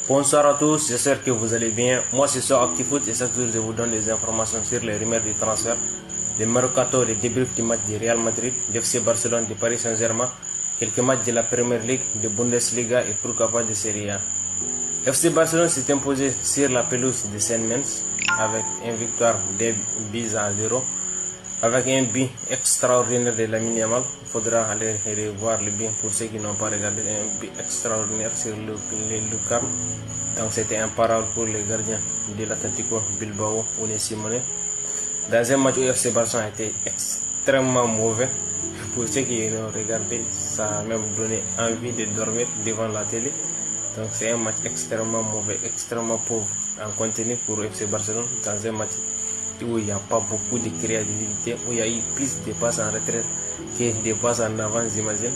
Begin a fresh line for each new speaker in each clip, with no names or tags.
Bonsoir à tous, j'espère que vous allez bien. Moi c'est sur ActiFoot et chaque jour je vous donne des informations sur les rumeurs du transfert, les mercato, les débriefs du match du Real Madrid, du FC Barcelone, du Paris Saint-Germain, quelques matchs de la Premier League, de Bundesliga et pourquoi pas de Serie A. FC Barcelone s'est imposé sur la pelouse de Saint-Mens avec une victoire de buts à 0. Avec un but extraordinaire de Lamine Yamal. Il faudra aller revoir le but pour ceux qui n'ont pas regardé. Un but extraordinaire sur le Lucarne. Donc c'était imparable pour les gardiens de l'Atlético Bilbao, Unai Simone. Dans un match où FC Barcelone a été extrêmement mauvais. Pour ceux qui l'ont regardé, ça a même donné envie de dormir devant la télé. Donc c'est un match extrêmement mauvais, extrêmement pauvre en contenu pour FC Barcelone dans un match où il n'y a pas beaucoup de créativité, où il y a eu plus de passes en retraite que de passes en avant, j'imagine.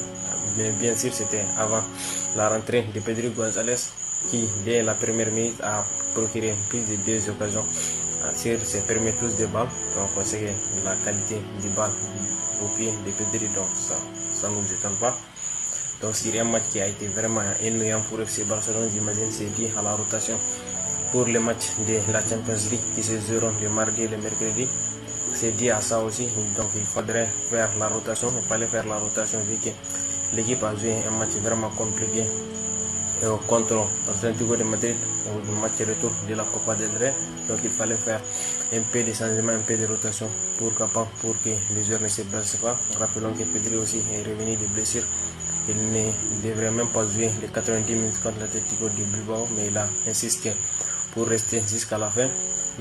Mais bien sûr, c'était avant la rentrée de Pedro González qui, dès la première minute, a procuré plus de 2 occasions sur ses premiers touches de balle. Donc, on sait que la qualité du balle au pied de Pedro, donc ça ne nous étonne pas. Donc, c'est un match qui a été vraiment ennuyant pour FC Barcelone, j'imagine, c'est lié à la rotation. Pour les matchs de la Champions League qui se joueront le mardi et le mercredi, c'est dit à ça aussi. Donc il faudrait faire la rotation. Il fallait faire la rotation vu que l'équipe a joué un match vraiment compliqué contre l'Atlético de Madrid au match retour de la Copa del Rey. Donc il fallait faire un peu de changement, un peu de rotation pour que les joueurs ne se blessent pas. Rappelons que Pedri aussi est revenu de blessure. Il ne devrait même pas jouer les 90 minutes contre l'Atlético de Bilbao, mais il a insisté pour rester jusqu'à la fin.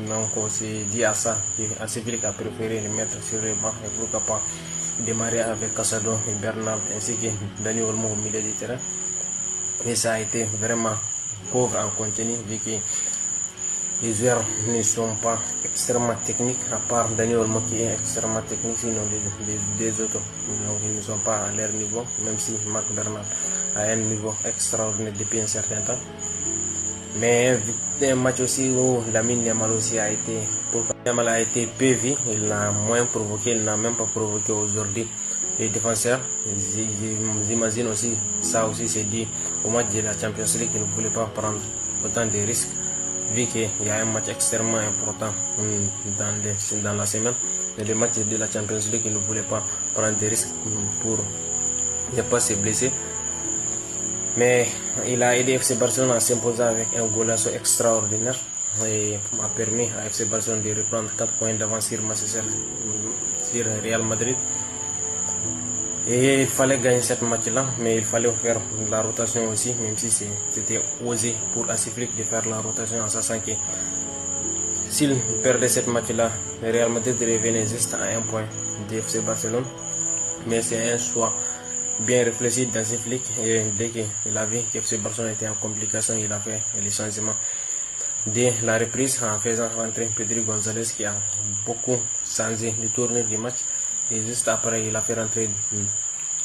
Donc c'est dit à ça que Séville a préféré le mettre sur le banc et pourquoi pas démarrer avec Casado et Bernal ainsi que Dani Olmo au milieu du terrain. Et ça a été vraiment pauvre en contenu vu que les joueurs ne sont pas extrêmement techniques, à part Dani Olmo qui est extrêmement technique, sinon les autres donc, ils ne sont pas à leur niveau, même si Marc Bernal a un niveau extraordinaire depuis un certain temps. Mais un match aussi où Lamine Yamal aussi a été peu vu, il a moins provoqué, il n'a même pas provoqué aujourd'hui les défenseurs. J'imagine aussi, ça aussi c'est dit au match de la Champions League qu'il ne voulait pas prendre autant de risques, vu qu'il y a un match extrêmement important dans la semaine. Et le match de la Champions League, il ne voulait pas prendre des risques pour ne pas se blesser. Mais il a aidé FC Barcelone à s'imposer avec un golasso extraordinaire et a permis à FC Barcelone de reprendre 4 points d'avance sur Real Madrid. Et il fallait gagner ce match-là, mais il fallait faire la rotation aussi, même si c'était osé pour Séville de faire la rotation en sachant que s'il perdait ce match-là, le Real Madrid revenait juste à un point de FC Barcelone. Mais c'est un choix bien réfléchi dans ses flics et dès qu'il a vu que FC Barcelone était en complication, il a fait les changements dès la reprise en faisant rentrer Pedro González qui a beaucoup changé le tournure du match. Et juste après, il a fait rentrer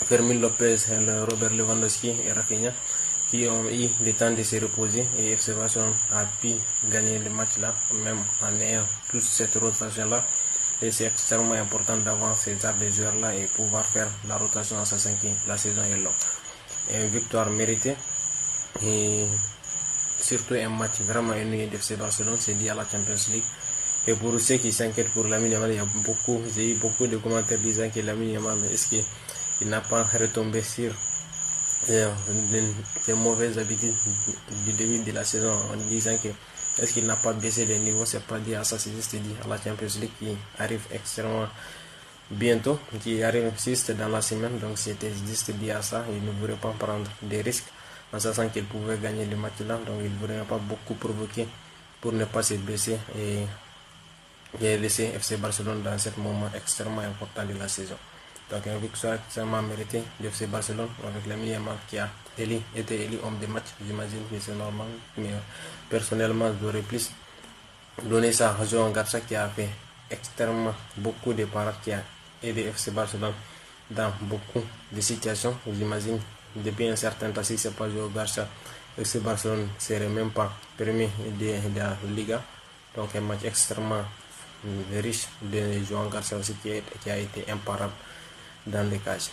Fermín López, Robert Lewandowski et Rafinha qui ont eu le temps de se reposer et FC Barcelone a pu gagner le match là, même en ayant toute cette rotation là. Et c'est extrêmement important d'avoir ces genres de joueurs là et pouvoir faire la rotation en sachant que la saison est longue. Une victoire méritée et surtout un match vraiment ennuyé de FC Barcelone, c'est dit à la Champions League. Et pour ceux qui s'inquiètent pour Lamine Yamal, j'ai eu beaucoup de commentaires disant que Lamine Yamal, est-ce qu'il n'a pas retombé sur des mauvaises habitudes du début de la saison en disant que est-ce qu'il n'a pas baissé les niveaux. C'est pas dit à ça, c'est juste dit à la Champions League qui arrive extrêmement bientôt, qui arrive juste dans la semaine. Donc c'était juste dit à ça, il ne voulait pas prendre des risques en sachant qu'il pouvait gagner le match là. Donc il ne voulait pas beaucoup provoquer pour ne pas se blesser et laisser FC Barcelone dans ce moment extrêmement important de la saison. Donc une victoire extrêmement méritée de FC Barcelone avec Lamine Yamal qui a été élu homme de match. J'imagine que c'est normal, mais personnellement j'aurais plus donné ça à João Garcia qui a fait extrêmement beaucoup de parades, qui a aidé FC Barcelone dans beaucoup de situations. J'imagine depuis un certain temps, si ce n'est pas João Garcia, FC Barcelone ne serait même pas premier de la Liga. Donc un match extrêmement riche de João Garcia aussi qui a été imparable dans les cages.